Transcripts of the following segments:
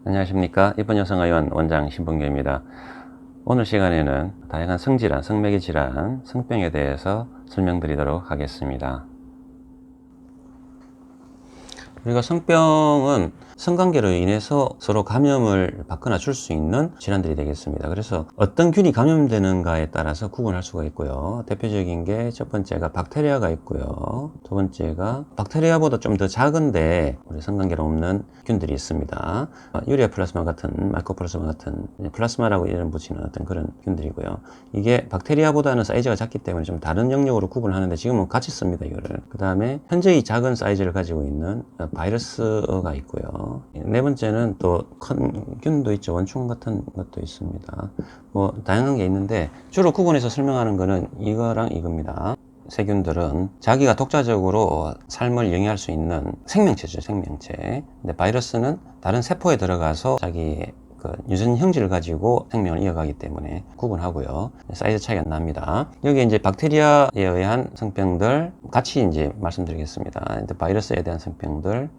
안녕하십니까. 이쁜 여성의원 원장 신봉규입니다. 오늘 시간에는 다양한 성질환, 성매개 질환, 성병에 대해서 설명드리도록 하겠습니다. 우리가 성병은 성관계로 인해서 서로 감염을 받거나 줄 수 있는 질환들이 되겠습니다. 그래서 어떤 균이 감염되는가에 따라서 구분할 수가 있고요. 대표적인 게 첫 번째가 박테리아가 있고요. 두 번째가 박테리아보다 좀 더 작은데 우리 성관계로 없는 균들이 있습니다. 유리아 플라스마 같은, 마이코플라스마 같은, 플라스마라고 이름 붙이는 어떤 그런 균들이고요. 이게 박테리아보다는 사이즈가 작기 때문에 좀 다른 영역으로 구분을 하는데 지금은 같이 씁니다, 이거를. 그 다음에 현저히 작은 사이즈를 가지고 있는 바이러스가 있고요. 네 번째는 또 큰 균도 있죠. 원충 같은 것도 있습니다. 뭐 다양한 게 있는데 주로 구분해서 설명하는 거는 이거랑 이겁니다. 세균들은 자기가 독자적으로 삶을 영위할 수 있는 생명체죠, 생명체. 근데 바이러스는 다른 세포에 들어가서 자기의 유전 형질을 가지고 생명을 이어가기 때문에 구분하고요. 사이즈 차이가 납니다. 여기 이제 박테리아에 의한 성병들 같이 이제 말씀드리겠습니다. 바이러스에 대한 성병들,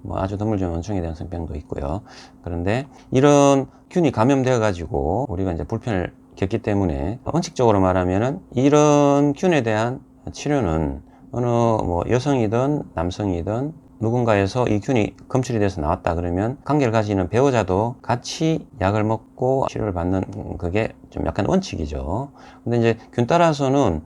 뭐 아주 드물지만 원충에 대한 성병도 있고요. 그런데 이런 균이 감염되어 가지고 우리가 이제 불편을 겪기 때문에 원칙적으로 말하면은 이런 균에 대한 치료는 어느 뭐 여성이든 남성이든 누군가에서 이 균이 검출이 돼서 나왔다 그러면 관계를 가지는 배우자도 같이 약을 먹고 치료를 받는 그게 좀 약간 원칙이죠. 근데 이제 균 따라서는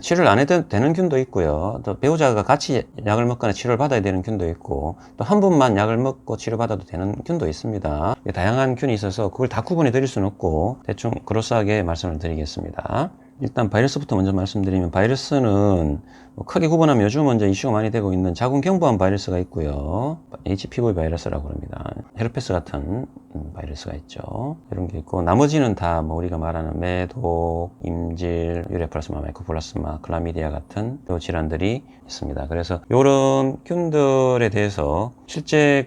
치료를 안 해도 되는 균도 있고요. 또 배우자가 같이 약을 먹거나 치료를 받아야 되는 균도 있고 또 한 분만 약을 먹고 치료받아도 되는 균도 있습니다. 다양한 균이 있어서 그걸 다 구분해 드릴 수는 없고 대충 그로스하게 말씀을 드리겠습니다. 일단 바이러스부터 먼저 말씀드리면 바이러스는 크게 구분하면 요즘 먼저 이슈가 많이 되고 있는 자궁경부암 바이러스가 있고요. HPV 바이러스라고 합니다. 헤르페스 같은 바이러스가 있죠. 이런 게 있고 나머지는 다 뭐 우리가 말하는 매독, 임질, 유레플라스마, 마이코플라스마, 클라미디아 같은 질환들이 있습니다. 그래서 이런 균들에 대해서 실제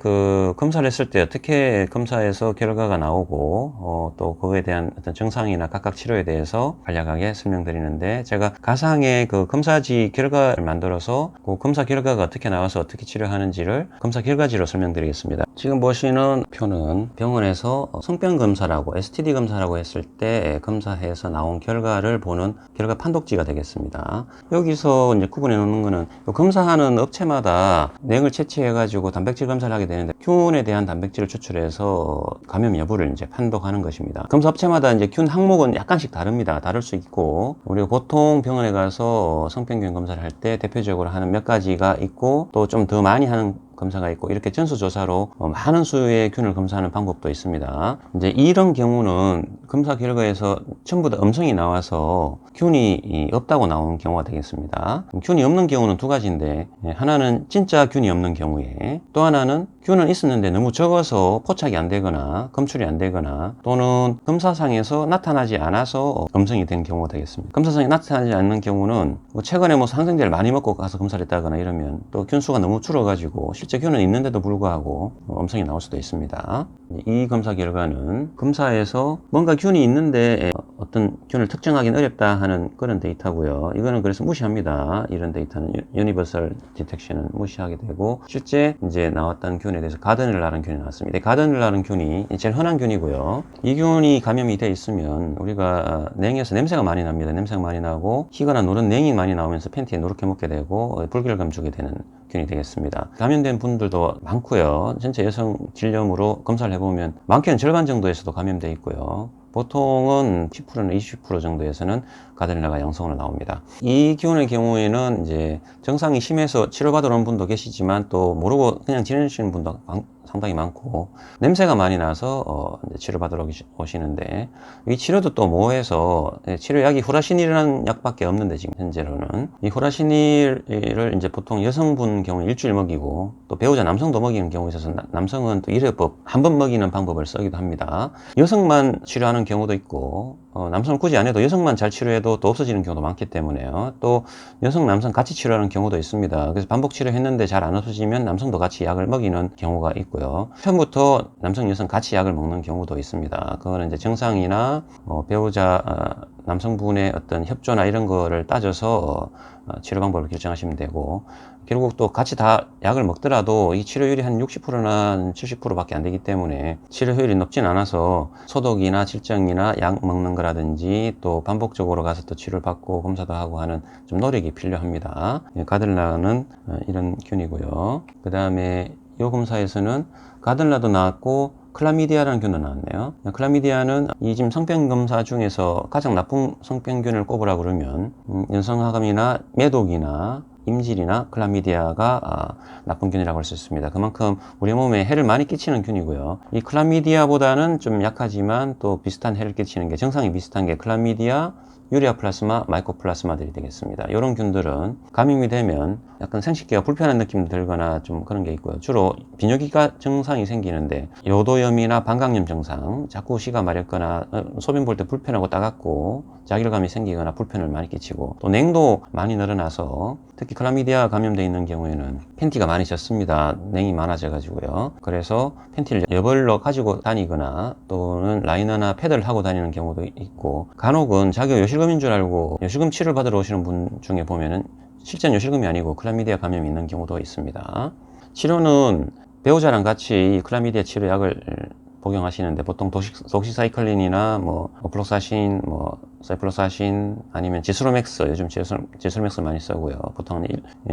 검사를 했을 때 어떻게 검사해서 결과가 나오고 또 그거에 대한 어떤 증상이나 각각 치료에 대해서 간략하게 설명드리는데 제가 가상의 검사지 결과를 만들어서 그 검사 결과가 어떻게 나와서 어떻게 치료하는지를 검사 결과지로 설명드리겠습니다. 지금 보시는 표는 병원에서 성병 검사라고 STD 검사라고 했을 때 검사해서 나온 결과를 보는 결과 판독지가 되겠습니다. 여기서 이제 구분해 놓는 거는 검사하는 업체마다 내용을 채취해 가지고 단백질 검사를 하게 되는데 균에 대한 단백질을 추출해서 감염 여부를 이제 판독하는 것입니다. 검사 업체마다 이제 균 항목은 약간씩 다릅니다. 다를 수 있고 우리가 보통 병원에 가서 성병균 검사를 할 때 대표적으로 하는 몇 가지가 있고 또 좀 더 많이 하는 검사가 있고 이렇게 전수조사로 많은 수의 균을 검사하는 방법도 있습니다. 이제 이런 경우는 검사 결과에서 전부 다 음성이 나와서 균이 없다고 나오는 경우가 되겠습니다. 균이 없는 경우는 두 가지인데 하나는 진짜 균이 없는 경우에 또 하나는 균은 있었는데 너무 적어서 포착이 안 되거나 검출이 안 되거나 또는 검사상에서 나타나지 않아서 음성이 된 경우가 되겠습니다. 검사상에 나타나지 않는 경우는 최근에 뭐 항생제를 많이 먹고 가서 검사를 했다거나 이러면 또 균수가 너무 줄어가지고 실제 균은 있는데도 불구하고 음성이 나올 수도 있습니다. 이 검사 결과는 검사에서 뭔가 균이 있는데 어떤 균을 특정하기는 어렵다 하는 그런 데이터고요. 이거는 그래서 무시합니다. 이런 데이터는 유니버설 디텍션은 무시하게 되고 실제 이제 나왔던 균에 대해서 가드넬라라는 균이 나왔습니다. 가드넬라라는 균이 제일 흔한 균이고요. 이 균이 감염이 돼 있으면 우리가 냉에서 냄새가 많이 납니다. 냄새가 많이 나고 희거나 노른 냉이 많이 나오면서 팬티에 누렇게 묻게 되고 불결감 주게 되는 균이 되겠습니다. 감염된 분들도 많고요. 전체 여성 질염으로 검사를 해보면 많게는 절반 정도에서도 감염되어 있고요. 보통은 10%나 20% 정도에서는 가드넬라가 양성으로 나옵니다. 이 기운의 경우에는 이제 증상이 심해서 치료받으러 오는 분도 계시지만 또 모르고 그냥 지내시는 분도 상당히 많고 냄새가 많이 나서 이제 치료받으러 오시는데 이 치료도 또 모호해서 치료약이 후라시닐이라는 약밖에 없는데 지금 현재로는 이 후라시닐을 이제 보통 여성분 경우 일주일 먹이고 또 배우자 남성도 먹이는 경우가 있어서 남성은 또 일회법 한 번 먹이는 방법을 쓰기도 합니다. 여성만 치료하는 경우도 있고 남성은 굳이 안 해도 여성만 잘 치료해도 또 없어지는 경우도 많기 때문에요. 또 여성, 남성 같이 치료하는 경우도 있습니다. 그래서 반복 치료했는데 잘 안 없어지면 남성도 같이 약을 먹이는 경우가 있고요. 처음부터 남성, 여성 같이 약을 먹는 경우도 있습니다. 그거는 이제 증상이나 배우자 남성분의 어떤 협조나 이런 거를 따져서 치료 방법을 결정하시면 되고, 결국 또 같이 다 약을 먹더라도 이 치료율이 한 60%나 70% 밖에 안 되기 때문에 치료 효율이 높진 않아서 소독이나 질정이나 약 먹는 거라든지 또 반복적으로 가서 또 치료를 받고 검사도 하고 하는 좀 노력이 필요합니다. 가들라는 이런 균이고요. 그 다음에 이 검사에서는 가들라도 나왔고 클라미디아라는 균도 나왔네요. 클라미디아는 이 지금 성병 검사 중에서 가장 나쁜 성병균을 꼽으라 그러면 연성화감이나 매독이나 임질이나 클라미디아가 나쁜 균이라고 할 수 있습니다. 그만큼 우리 몸에 해를 많이 끼치는 균이고요. 이 클라미디아보다는 좀 약하지만 또 비슷한 해를 끼치는 게 정상이 비슷한 게 클라미디아, 유리아 플라스마, 마이코플라스마들이 되겠습니다. 이런 균들은 감염이 되면 약간 생식기가 불편한 느낌 들거나 좀 그런 게 있고요. 주로 비뇨기과 증상이 생기는데 요도염이나 방광염 증상, 자꾸 시가 마렵거나 소변 볼 때 불편하고 따갑고 자결감이 생기거나 불편을 많이 끼치고 또 냉도 많이 늘어나서 특히 클라미디아 감염되어 있는 경우에는 팬티가 많이 젖습니다. 냉이 많아져 가지고요. 그래서 팬티를 여벌로 가지고 다니거나 또는 라이너나 패드를 하고 다니는 경우도 있고, 간혹은 자기가 요실금인 줄 알고 요실금 치료를 받으러 오시는 분 중에 보면은 실제는 요실금이 아니고 클라미디아 감염이 있는 경우도 있습니다. 치료는 배우자랑 같이 클라미디아 치료약을 복용하시는데 보통 독시사이클린이나 뭐 오플록사신, 뭐 사이클로사신 아니면 지스로맥스, 요즘 지스로맥스 많이 쓰고요. 보통은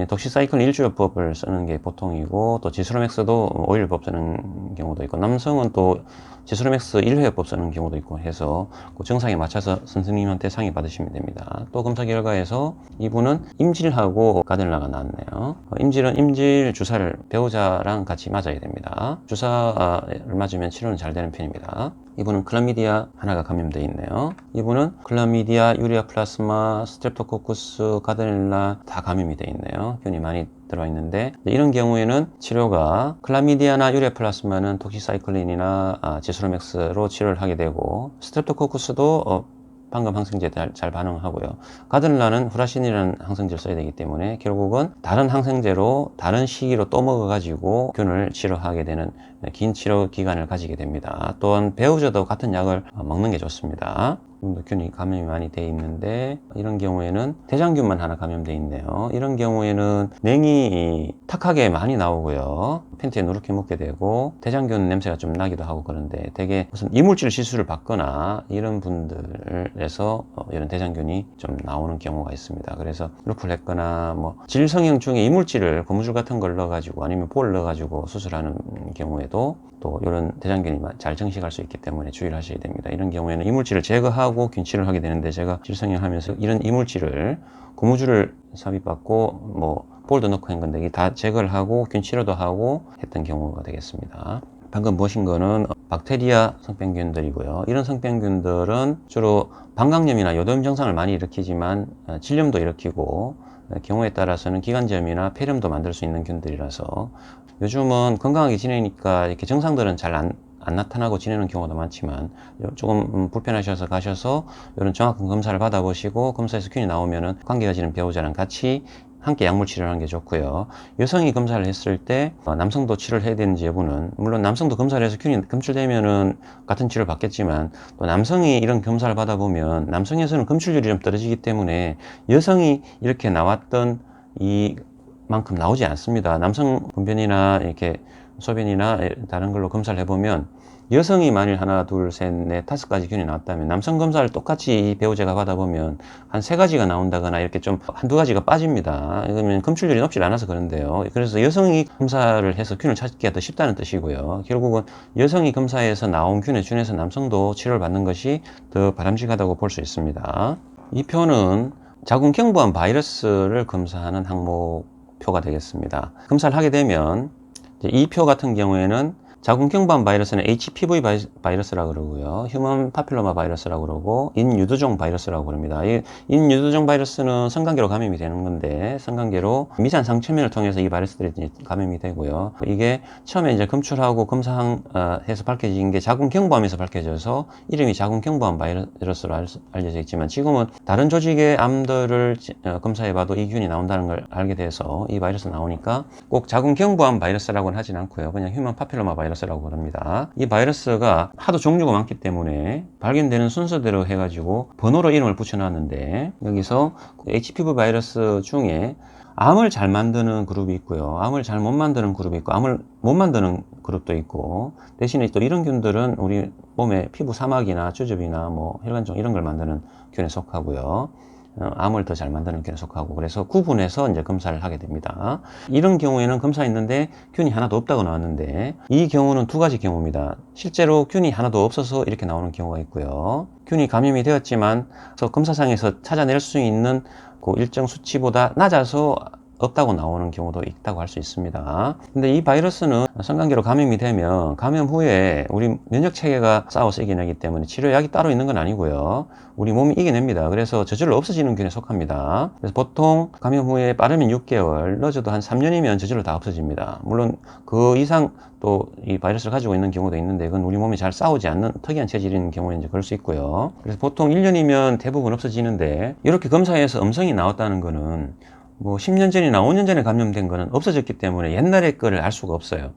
독시사이클린 일주요법을 쓰는 게 보통이고, 또 지스로맥스도 5일법 쓰는 경우도 있고, 남성은 또 지스로맥스 1회요법 쓰는 경우도 있고 해서 그 증상에 맞춰서 선생님한테 상의 받으시면 됩니다. 또 검사 결과에서 이분은 임질하고 가들라가 나왔네요. 임질은 임질 주사를 배우자랑 같이 맞아야 됩니다. 주사를 맞으면 치료는 잘 되는 편입니다. 이분은 클라미디아 하나가 감염되어 있네요. 이분은 클라미디아, 유리아 플라스마, 스트랩토코쿠스, 가드렐라 다 감염이 되어 있네요. 균이 많이 들어와 있는데, 이런 경우에는 치료가 클라미디아나 유리아 플라스마는 독시사이클린이나 지스로맥스로 치료를 하게 되고, 스트랩토코쿠스도 방금 항생제 잘 반응하고요. 가들라는 후라신이라는 항생제를 써야 되기 때문에 결국은 다른 항생제로 다른 시기로 또 먹어가지고 균을 치료하게 되는 긴 치료 기간을 가지게 됩니다. 또한 배우자도 같은 약을 먹는 게 좋습니다. 균이 감염이 많이 돼 있는데, 이런 경우에는 대장균만 하나 감염돼 있네요. 이런 경우에는 냉이 탁하게 많이 나오고요. 팬티에 누렇게 묻게 되고 대장균 냄새가 좀 나기도 하고, 그런데 되게 무슨 이물질 시술을 받거나 이런 분들에서 이런 대장균이 좀 나오는 경우가 있습니다. 그래서 루프를 했거나 뭐 질성형 중에 이물질을 고무줄 같은 걸 넣어가지고 아니면 볼을 넣어가지고 수술하는 경우에도 또 이런 대장균이 잘 증식할 수 있기 때문에 주의를 하셔야 됩니다. 이런 경우에는 이물질을 제거하고 균치료를 하게 되는데, 제가 질성형 하면서 이런 이물질을 고무줄을 삽입받고 뭐 볼도 넣고 한 건데 다 제거를 하고 균치료도 하고 했던 경우가 되겠습니다. 방금 보신 거는 박테리아 성병균들이고요. 이런 성병균들은 주로 방광염이나 요도염 증상을 많이 일으키지만 질염도 일으키고 경우에 따라서는 기관지염이나 폐렴도 만들 수 있는 균들이라서 요즘은 건강하게 지내니까 이렇게 증상들은 잘 안 나타나고 지내는 경우도 많지만, 조금 불편하셔서 가셔서 이런 정확한 검사를 받아보시고 검사에서 균이 나오면은 관계 가지는 배우자랑 같이 함께 약물 치료를 하는 게 좋고요. 여성이 검사를 했을 때 남성도 치료를 해야 되는지 여부는, 물론 남성도 검사를 해서 균이 검출되면은 같은 치료를 받겠지만, 또 남성이 이런 검사를 받아보면 남성에서는 검출률이 좀 떨어지기 때문에 여성이 이렇게 나왔던 이만큼 나오지 않습니다. 남성 분변이나 이렇게 소변이나 다른 걸로 검사를 해보면 여성이 만일 하나, 둘, 셋, 넷, 5가지 균이 나왔다면 남성 검사를 똑같이 이 배우자가 받아보면 한 3가지가 나온다거나 이렇게 좀 한두 가지가 빠집니다. 그러면 검출률이 높지 않아서 그런데요. 그래서 여성이 검사를 해서 균을 찾기가 더 쉽다는 뜻이고요. 결국은 여성이 검사에서 나온 균에 준해서 남성도 치료를 받는 것이 더 바람직하다고 볼 수 있습니다. 이 표는 자궁경부암 바이러스를 검사하는 항목표가 되겠습니다. 검사를 하게 되면 이 표 같은 경우에는 자궁경부암 바이러스는 HPV 바이러스라고 그러고요. 휴먼 파필로마 바이러스라고 그러고 인유두종 바이러스라고 그럽니다. 이 인유두종 바이러스는 성관계로 감염이 되는 건데, 성관계로 미세한 상처면을 통해서 이 바이러스들이 감염이 되고요. 이게 처음에 이제 검출하고 검사해서 밝혀진 게 자궁경부암에서 밝혀져서 이름이 자궁경부암 바이러스로 알려져 있지만, 지금은 다른 조직의 암들을 검사해봐도 이 균이 나온다는 걸 알게 돼서 이 바이러스 나오니까 꼭 자궁경부암 바이러스라고는 하진 않고요. 그냥 휴먼 파필로마 바이러스 바이러스라고 부릅니다. 이 바이러스가 하도 종류가 많기 때문에 발견되는 순서대로 해가지고 번호로 이름을 붙여놨는데, 여기서 HPV 바이러스 중에 암을 잘 만드는 그룹이 있고요, 암을 잘 못 만드는 그룹이 있고, 암을 못 만드는 그룹도 있고, 대신에 또 이런 균들은 우리 몸에 피부 사막이나 주접이나 뭐 혈관종 이런 걸 만드는 균에 속하고요, 암을 더 잘 만드는 균에 속하고, 그래서 구분해서 이제 검사를 하게 됩니다. 이런 경우에는 검사했는데 균이 하나도 없다고 나왔는데, 이 경우는 두 가지 경우입니다. 실제로 균이 하나도 없어서 이렇게 나오는 경우가 있고요, 균이 감염이 되었지만 검사상에서 찾아낼 수 있는 그 일정 수치보다 낮아서 없다고 나오는 경우도 있다고 할 수 있습니다. 근데 이 바이러스는 성관계로 감염이 되면 감염 후에 우리 면역체계가 싸워서 이겨내기 때문에 치료약이 따로 있는 건 아니고요, 우리 몸이 이겨냅니다. 그래서 저절로 없어지는 균에 속합니다. 그래서 보통 감염 후에 빠르면 6개월, 늦어도 한 3년이면 저절로 다 없어집니다. 물론 그 이상 또 이 바이러스를 가지고 있는 경우도 있는데, 그건 우리 몸이 잘 싸우지 않는 특이한 체질이 있는 경우에 이제 그럴 수 있고요. 그래서 보통 1년이면 대부분 없어지는데, 이렇게 검사해서 음성이 나왔다는 거는 뭐 10년 전이나 5년 전에 감염된 거는 없어졌기 때문에 옛날의 거를 알 수가 없어요.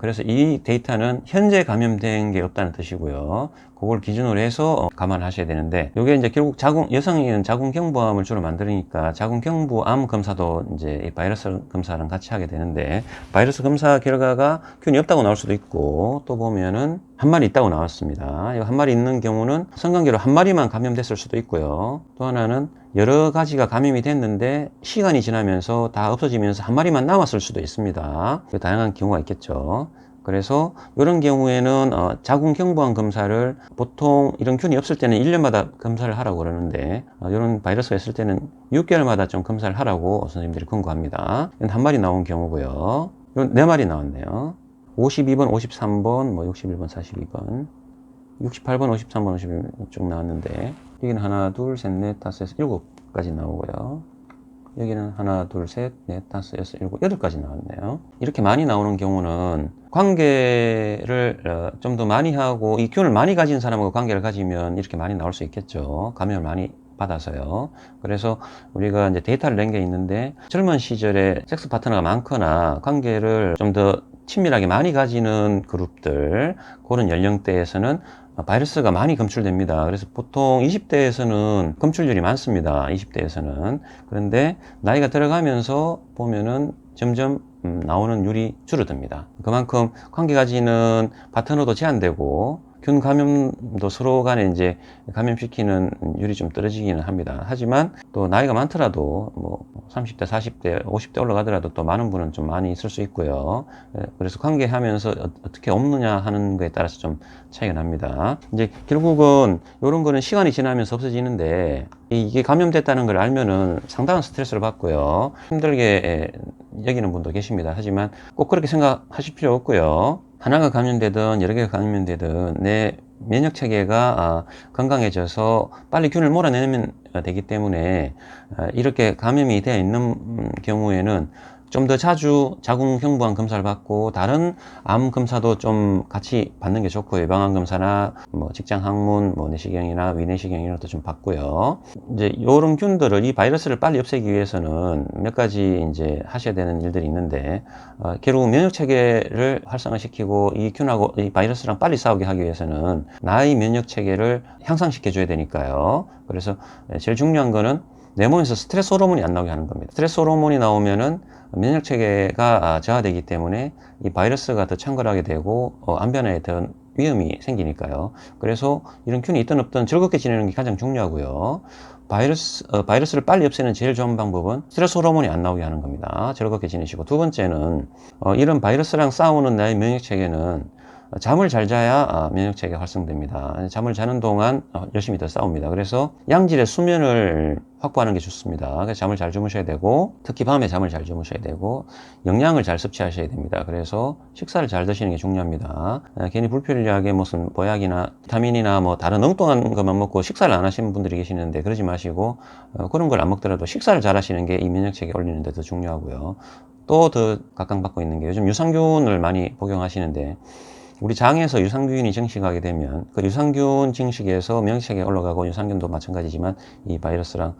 그래서 이 데이터는 현재 감염된 게 없다는 뜻이고요. 그걸 기준으로 해서 감안하셔야 되는데, 이게 이제 결국 여성은 자궁경부암을 주로 만드니까 자궁경부암 검사도 이제 이 바이러스 검사랑 같이 하게 되는데, 바이러스 검사 결과가 균이 없다고 나올 수도 있고, 또 보면은 한 마리 있다고 나왔습니다. 이 한 마리 있는 경우는 성관계로 한 마리만 감염됐을 수도 있고요, 또 하나는 여러 가지가 감염이 됐는데 시간이 지나면서 다 없어지면서 한 마리만 남았을 수도 있습니다. 다양한 경우가 있겠죠. 그래서 이런 경우에는 자궁경부암 검사를 보통 이런 균이 없을 때는 1년마다 검사를 하라고 그러는데, 이런 바이러스가 있을 때는 6개월마다 좀 검사를 하라고 선생님들이 권고합니다. 이건 한 마리 나온 경우고요. 이건 4마리 나왔네요. 52번, 53번, 뭐 61번, 42번, 68번, 53번, 51번 쭉 나왔는데, 여기는 하나, 둘, 셋, 넷, 다섯, 여섯, 7까지 나오고요. 여기는 하나, 둘, 셋, 넷, 다섯, 여섯, 7, 8까지 나왔네요. 이렇게 많이 나오는 경우는 관계를 좀 더 많이 하고, 이 균을 많이 가진 사람하고 관계를 가지면 이렇게 많이 나올 수 있겠죠. 감염을 많이 받아서요. 그래서 우리가 이제 데이터를 낸 게 있는데, 젊은 시절에 섹스 파트너가 많거나 관계를 좀 더 친밀하게 많이 가지는 그룹들, 그런 연령대에서는 바이러스가 많이 검출됩니다. 그래서 보통 20대에서는 검출률이 많습니다. 20대에서는. 그런데 나이가 들어가면서 보면은 점점 나오는 율이 줄어듭니다. 그만큼 관계 가지는 파트너도 제한되고, 균 감염도 서로 간에 이제 감염시키는 율이 좀 떨어지기는 합니다. 하지만 또 나이가 많더라도 뭐 30대, 40대, 50대 올라가더라도 또 많은 분은 좀 많이 있을 수 있고요. 그래서 관계하면서 어떻게 없느냐 하는 거에 따라서 좀 차이가 납니다. 이제 결국은 이런 거는 시간이 지나면서 없어지는데, 이게 감염됐다는 걸 알면은 상당한 스트레스를 받고요, 힘들게 여기는 분도 계십니다. 하지만 꼭 그렇게 생각하실 필요 없고요. 하나가 감염되든 여러 개가 감염되든 내 면역 체계가 건강해져서 빨리 균을 몰아내면 되기 때문에, 이렇게 감염이 되어 있는 경우에는 좀 더 자주 자궁경부암 검사를 받고, 다른 암 검사도 좀 같이 받는 게 좋고요. 예방암 검사나 뭐 직장 항문, 뭐 내시경이나 위내시경 이런 것도 좀 받고요. 이제 요런 균들을, 이 바이러스를 빨리 없애기 위해서는 몇 가지 이제 하셔야 되는 일들이 있는데, 결국 면역 체계를 활성화시키고 이 균하고 이 바이러스랑 빨리 싸우게 하기 위해서는 나의 면역 체계를 향상시켜 줘야 되니까요. 그래서 제일 중요한 거는 내 몸에서 스트레스 호르몬이 안 나오게 하는 겁니다. 스트레스 호르몬이 나오면은 면역 체계가 저하되기 때문에 이 바이러스가 더 창궐하게 되고 암 변화에 더 위험이 생기니까요. 그래서 이런 균이 있든 없든 즐겁게 지내는 게 가장 중요하고요. 바이러스를 빨리 없애는 제일 좋은 방법은 스트레스 호르몬이 안 나오게 하는 겁니다. 즐겁게 지내시고, 두 번째는 이런 바이러스랑 싸우는 나의 면역 체계는 잠을 잘 자야 면역체계가 활성됩니다. 잠을 자는 동안 열심히 더 싸웁니다. 그래서 양질의 수면을 확보하는 게 좋습니다. 그래서 잠을 잘 주무셔야 되고, 특히 밤에 잠을 잘 주무셔야 되고, 영양을 잘 섭취하셔야 됩니다. 그래서 식사를 잘 드시는 게 중요합니다. 괜히 불필요하게 무슨 보약이나 비타민이나 뭐 다른 엉뚱한 것만 먹고 식사를 안 하시는 분들이 계시는데, 그러지 마시고 그런 걸 안 먹더라도 식사를 잘 하시는 게 이 면역체계 올리는 데 더 중요하고요. 또 더 각광받고 있는 게, 요즘 유산균을 많이 복용하시는데, 우리 장에서 유산균이 증식하게 되면 그 유산균 증식에서 면역체계가 올라가고, 유산균도 마찬가지지만 이 바이러스랑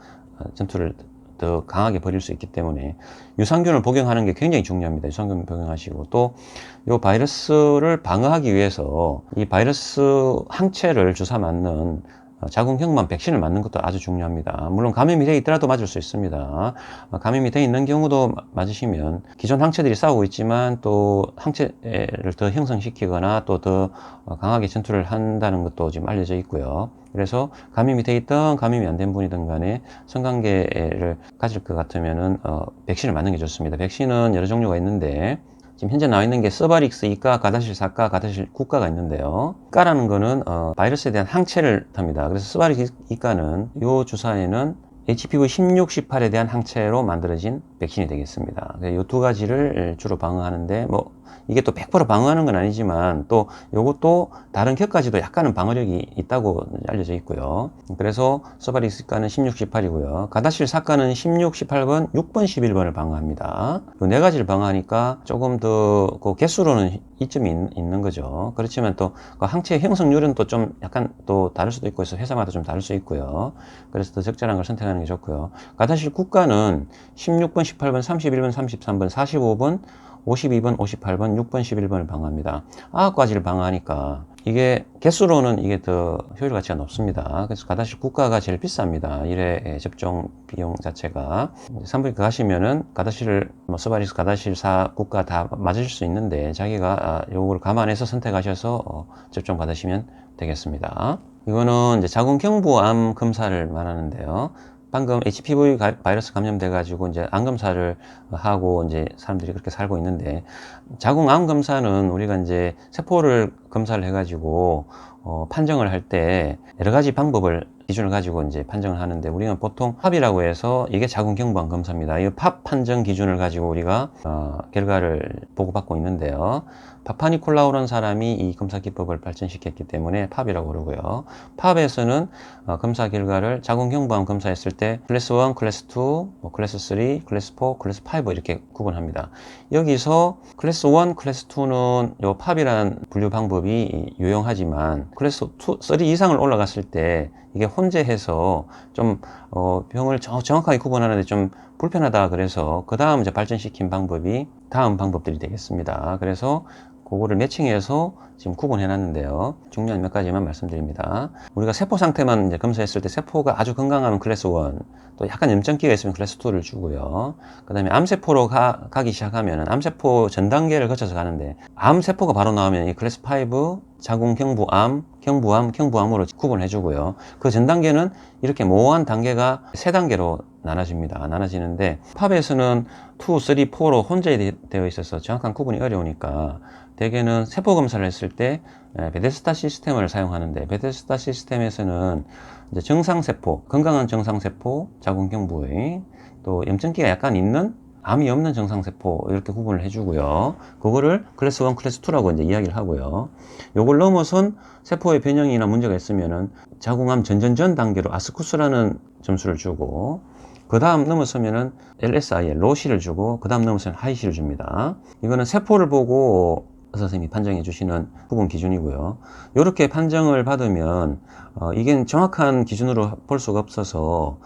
전투를 더 강하게 벌일 수 있기 때문에 유산균을 복용하는 게 굉장히 중요합니다. 유산균 복용하시고 또 이 바이러스를 방어하기 위해서 이 바이러스 항체를 주사 맞는 자궁 경부암 백신을 맞는 것도 아주 중요합니다. 물론 감염이 돼 있더라도 맞을 수 있습니다. 감염이 돼 있는 경우도 맞으시면 기존 항체들이 싸우고 있지만 또 항체를 더 형성시키거나 또 더 강하게 전투를 한다는 것도 지금 알려져 있고요. 그래서 감염이 돼 있던 감염이 안 된 분이든 간에 성관계를 가질 것 같으면은 백신을 맞는 게 좋습니다. 백신은 여러 종류가 있는데 지금 현재 나와 있는 게 서바릭스 2가, 가다실 4가, 가다실 9가가 있는데요. 가라는 거는 바이러스에 대한 항체를 합니다. 그래서 서바릭스 2가는 이 주사에는 HPV 16, 18에 대한 항체로 만들어진 백신이 되겠습니다. 이 두 가지를 주로 방어하는데 이게 또 100% 방어하는 건 아니지만 또 요것도 다른 격까지도 약간은 방어력이 있다고 알려져 있고요. 그래서 서바릭스가는 16, 18이고요. 가다실 4가는 16, 18번, 6번, 11번을 방어합니다. 그 네 가지를 방어하니까 조금 더 그 개수로는 이점이 있는 거죠. 그렇지만 또 그 항체 형성률은 또 좀 약간 또 다를 수도 있고 해서 회사마다 좀 다를 수 있고요. 그래서 더 적절한 걸 선택하는 게 좋고요. 가다실 9가는 16번, 18번, 31번, 33번, 45번, 52번, 58번, 6번, 11번을 방어합니다. 9가지를 방어하니까 이게 개수로는 이게 더 효율 가치가 높습니다. 그래서 가다실 9가가 제일 비쌉니다. 1회 접종 비용 자체가. 산부인과 가시면은 가다실을 서바릭스, 가다실 4, 9가 다 맞으실 수 있는데 자기가 요거를 감안해서 선택하셔서 접종 받으시면 되겠습니다. 이거는 이제 자궁 경부암 검사를 말하는데요. 방금 HPV 바이러스 감염돼 가지고 이제 암 검사를 하고 이제 사람들이 그렇게 살고 있는데 자궁 암 검사는 우리가 이제 세포를 검사를 해 가지고 판정을 할 때 여러 가지 방법을 기준을 가지고 이제 판정을 하는데 우리는 보통 팝이라고 해서 이게 자궁 경부암 검사입니다. 이 팝 판정 기준을 가지고 우리가 결과를 보고받고 있는데요. 파파니콜라우라는 사람이 이 검사 기법을 발전시켰기 때문에 팝이라고 그러고요. 팝에서는 검사 결과를 자궁 경부암 검사했을 때 클래스 1, 클래스 2, 클래스 3, 클래스 4, 클래스 5 이렇게 구분합니다. 여기서 클래스 1, 클래스 2는 요 팝이라는 분류 방법이 유용하지만 클래스 3 이상을 올라갔을 때 이게 혼재해서 좀 병을 정확하게 구분하는데 좀 불편하다 그래서 그 다음 이제 발전시킨 방법이 다음 방법들이 되겠습니다. 그래서 그거를 매칭해서 지금 구분해 놨는데요. 중요한 몇 가지만 말씀드립니다. 우리가 세포 상태만 이제 검사했을 때 세포가 아주 건강하면 클래스 1, 또 약간 염증기가 있으면 클래스 2를 주고요. 그 다음에 암세포로 가기 시작하면 암세포 전 단계를 거쳐서 가는데 암세포가 바로 나오면 이 클래스 5, 자궁 경부암, 경부암으로 구분해 주고요. 그 전 단계는 이렇게 모호한 단계가 세 단계로 나눠지는데 팝에서는 2, 3, 4로 혼재되어 있어서 정확한 구분이 어려우니까 대개는 세포 검사를 했을 때 베데스타 시스템을 사용하는데 베데스타 시스템에서는 이제 정상세포, 건강한 정상세포, 자궁경부의 또 염증기가 약간 있는 암이 없는 정상세포 이렇게 구분을 해주고요. 그거를 클래스 1, 클래스 2라고 이제 이야기를 하고요. 요걸 넘어선 세포의 변형이나 문제가 있으면은 자궁암 전전전 단계로 아스쿠스라는 점수를 주고 그 다음 넘어서면은 LSIL, 로시를 주고 그 다음 넘어서면 하이시를 줍니다. 이거는 세포를 보고 의사 선생님이 판정해 주시는 구분 기준이고요. 이렇게 판정을 받으면 이게 정확한 기준으로 볼 수가 없어서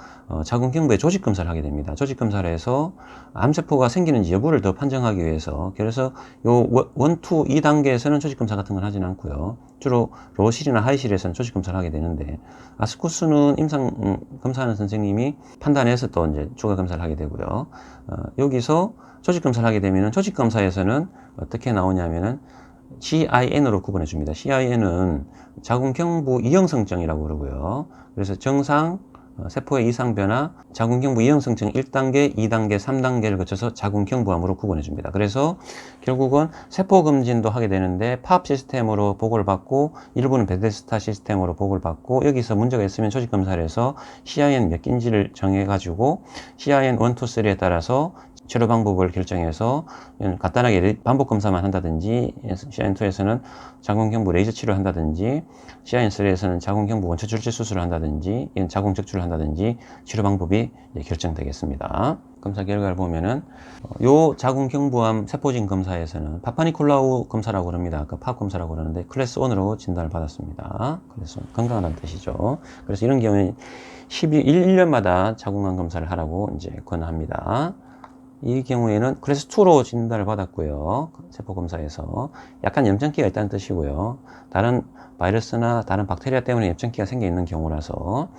자궁경부에 조직 검사를 하게 됩니다. 조직 검사를 해서 암세포가 생기는지 여부를 더 판정하기 위해서 그래서 요 1, 2, 2단계에서는 조직 검사 같은 건 하지는 않고요. 주로 로실이나 하이실에서는 조직 검사를 하게 되는데 아스쿠스는 임상 검사하는 선생님이 판단해서 또 이제 추가 검사를 하게 되고요. 여기서 조직 검사를 하게 되면은 조직 검사에서는 어떻게 나오냐면은 CIN으로 구분해 줍니다. CIN은 자궁경부 이형성증이라고 그러고요. 그래서 정상 세포의 이상 변화, 자궁경부 이형성증 1단계, 2단계, 3단계를 거쳐서 자궁경부암으로 구분해 줍니다. 그래서 결국은 세포 검진도 하게 되는데 팝 시스템으로 보고를 받고 일부는 베데스타 시스템으로 보고를 받고 여기서 문제가 있으면 조직 검사를 해서 CIN 몇 개인지를 정해 가지고 CIN 1, 2, 3에 따라서 치료 방법을 결정해서 간단하게 반복 검사만 한다든지, CIN2에서는 자궁경부 레이저 치료를 한다든지, CIN3에서는 자궁경부 원초 절제 수술을 한다든지, 자궁 적출을 한다든지 치료 방법이 결정되겠습니다. 검사 결과를 보면은 요 자궁경부암 세포진 검사에서는 파파니콜라우 검사라고 그럽니다. 아까 팝 검사라고 그러는데 클래스 1으로 진단을 받았습니다. 그래서 건강하다는 뜻이죠. 그래서 이런 경우에 1년마다 자궁암 검사를 하라고 이제 권합니다. 이 경우에는 클래스 2로 진단을 받았고요. 세포 검사에서 약간 염증기가 있다는 뜻이고요. 다른 바이러스나 다른 박테리아 때문에 염증기가 생겨 있는 경우라서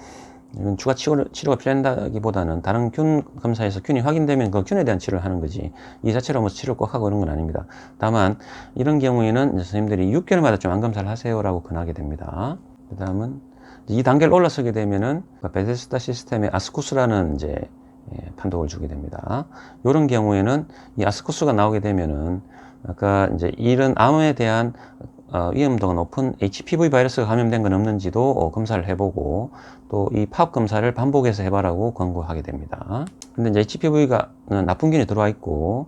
이건 추가 치료가 필요한다기보다는 다른 균 검사에서 균이 확인되면 그 균에 대한 치료를 하는 거지, 이 자체로 뭐 치료 꼭 하고 그런 건 아닙니다. 다만 이런 경우에는 선생님들이 6개월마다 좀 안 검사를 하세요라고 권하게 됩니다. 그 다음은 이 단계를 올라서게 되면은 베데스다 시스템의 아스쿠스라는 이제 판독을 주게 됩니다. 이런 경우에는 이 아스쿠스가 나오게 되면은 아까 이제 이런 암에 대한 위험도가 높은 HPV 바이러스가 감염된 건 없는지도 검사를 해보고, 또 이 팝 검사를 반복해서 해봐라고 권고하게 됩니다. 근데 이제 HPV가 나쁜 균이 들어와 있고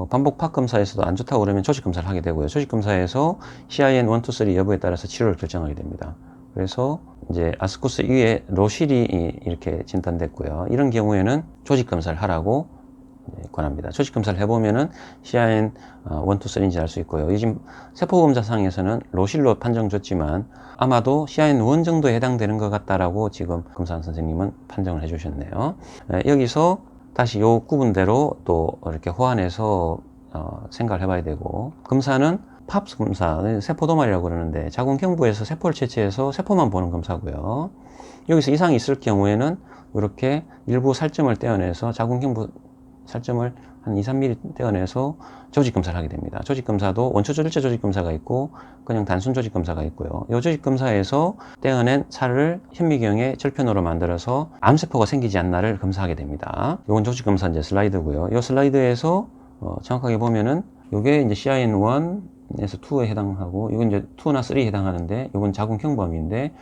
반복 팝 검사에서도 안 좋다고 그러면 조직 검사를 하게 되고요. 조직 검사에서 CIN 1, 2, 3 여부에 따라서 치료를 결정하게 됩니다. 그래서 이제 아스쿠스 이외에 로실이 이렇게 진단됐고요. 이런 경우에는 조직 검사를 하라고 권합니다. 조직 검사를 해보면은 CIN 1, 2, 3인지 알 수 있고요. 요즘 세포 검사상에서는 로실로 판정 줬지만 아마도 CIN 1 정도에 해당되는 것 같다라고 지금 검사한 선생님은 판정을 해주셨네요. 여기서 다시 요 구분대로 또 이렇게 호환해서 생각을 해봐야 되고, 검사는 팝스 검사, 세포도말이라고 그러는데 자궁경부에서 세포를 채취해서 세포만 보는 검사고요. 여기서 이상이 있을 경우에는 이렇게 일부 살점을 떼어내서 자궁경부 살점을 한 2, 3mm 떼어내서 조직검사를 하게 됩니다. 조직검사도 원초절제 조직검사가 있고 그냥 단순 조직검사가 있고요. 이 조직검사에서 떼어낸 살을 현미경의 절편으로 만들어서 암세포가 생기지 않나를 검사하게 됩니다. 이건 조직검사 이제 슬라이드고요. 이 슬라이드에서 정확하게 보면은 이게 이제 CIN1에서 2에 해당하고, 이건 이제 2나 3에 해당하는데, 이건 자궁경부암인데,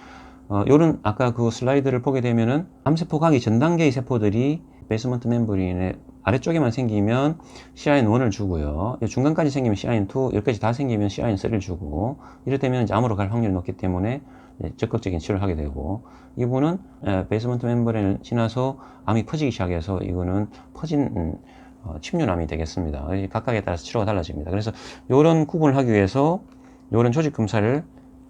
요런 아까 그 슬라이드를 보게 되면은 암세포 가기 전 단계의 세포들이 베이스먼트 멤브린의 아래쪽에만 생기면 CIN1을 주고요. 중간까지 생기면 CIN2, 여기까지 다 생기면 CIN3를 주고, 이럴 때면 이제 암으로 갈 확률이 높기 때문에 적극적인 치료를 하게 되고, 이분은 베이스먼트 멤브린을 지나서 암이 퍼지기 시작해서 이거는 퍼진 침륜암이 되겠습니다. 각각에 따라서 치료가 달라집니다. 그래서 이런 구분을 하기 위해서 이런 조직 검사를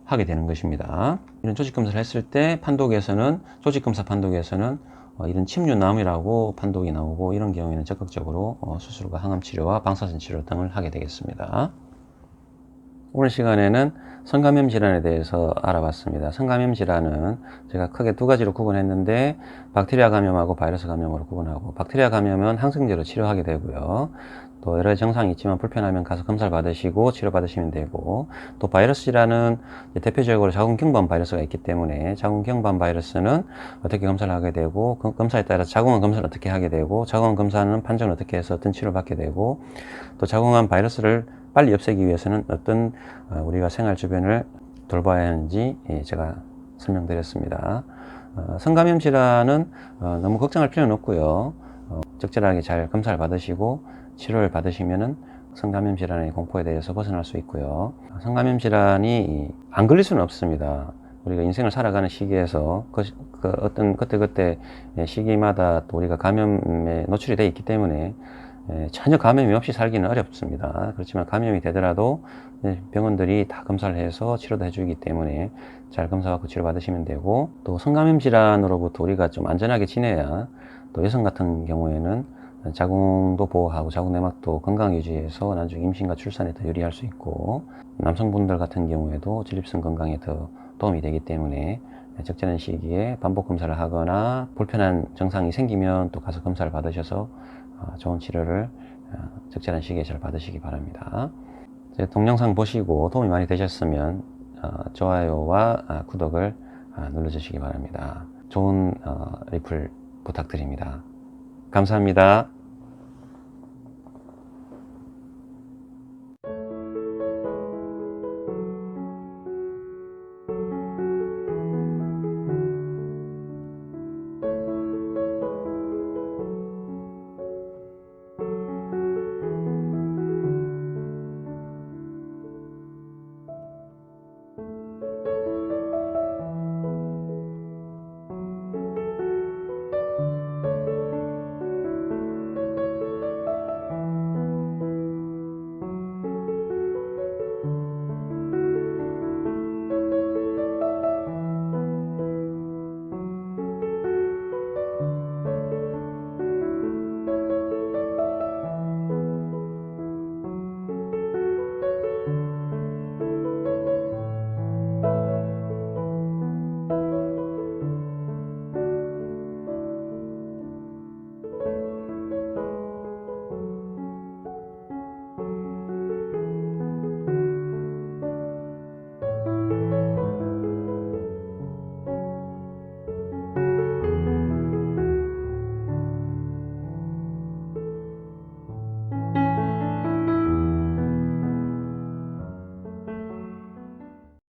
하게 되는 것입니다. 이런 조직 검사를 했을 때 판독에서는, 조직 검사 판독에서는 이런 침륜암이라고 판독이 나오고, 이런 경우에는 적극적으로 수술과 항암 치료와 방사선 치료 등을 하게 되겠습니다. 오늘 시간에는 성감염 질환에 대해서 알아봤습니다. 성감염 질환은 제가 크게 두 가지로 구분했는데, 박테리아 감염하고 바이러스 감염으로 구분하고, 박테리아 감염은 항생제로 치료하게 되고요. 또 여러 증상이 있지만 불편하면 가서 검사를 받으시고 치료받으시면 되고, 또 바이러스 질환은 대표적으로 자궁경부암 바이러스가 있기 때문에 자궁경부암 바이러스는 어떻게 검사를 하게 되고, 그 검사에 따라서 자궁암 검사를 어떻게 하게 되고, 자궁암 검사는 판정을 어떻게 해서 어떤 치료를 받게 되고, 또 자궁암 바이러스를 빨리 없애기 위해서는 어떤 우리가 생활 주변을 돌봐야 하는지 제가 설명드렸습니다. 성감염 질환은 너무 걱정할 필요는 없고요. 적절하게 잘 검사를 받으시고 치료를 받으시면은 성감염 질환의 공포에 대해서 벗어날 수 있고요. 성감염 질환이 안 걸릴 수는 없습니다. 우리가 인생을 살아가는 시기에서 어떤 그때 시기마다 또 우리가 감염에 노출이 되어 있기 때문에 전혀 감염이 없이 살기는 어렵습니다. 그렇지만 감염이 되더라도 병원들이 다 검사를 해서 치료도 해주기 때문에 잘 검사받고 치료받으시면 되고, 또 성감염 질환으로부터 우리가 좀 안전하게 지내야, 또 여성 같은 경우에는 자궁도 보호하고 자궁 내막도 건강 유지해서 나중에 임신과 출산에 더 유리할 수 있고, 남성분들 같은 경우에도 전립선 건강에 더 도움이 되기 때문에 적절한 시기에 반복 검사를 하거나 불편한 증상이 생기면 또 가서 검사를 받으셔서 좋은 치료를 적절한 시기에 잘 받으시기 바랍니다. 제 동영상 보시고 도움이 많이 되셨으면 좋아요와 구독을 눌러주시기 바랍니다. 좋은 리플 부탁드립니다. 감사합니다.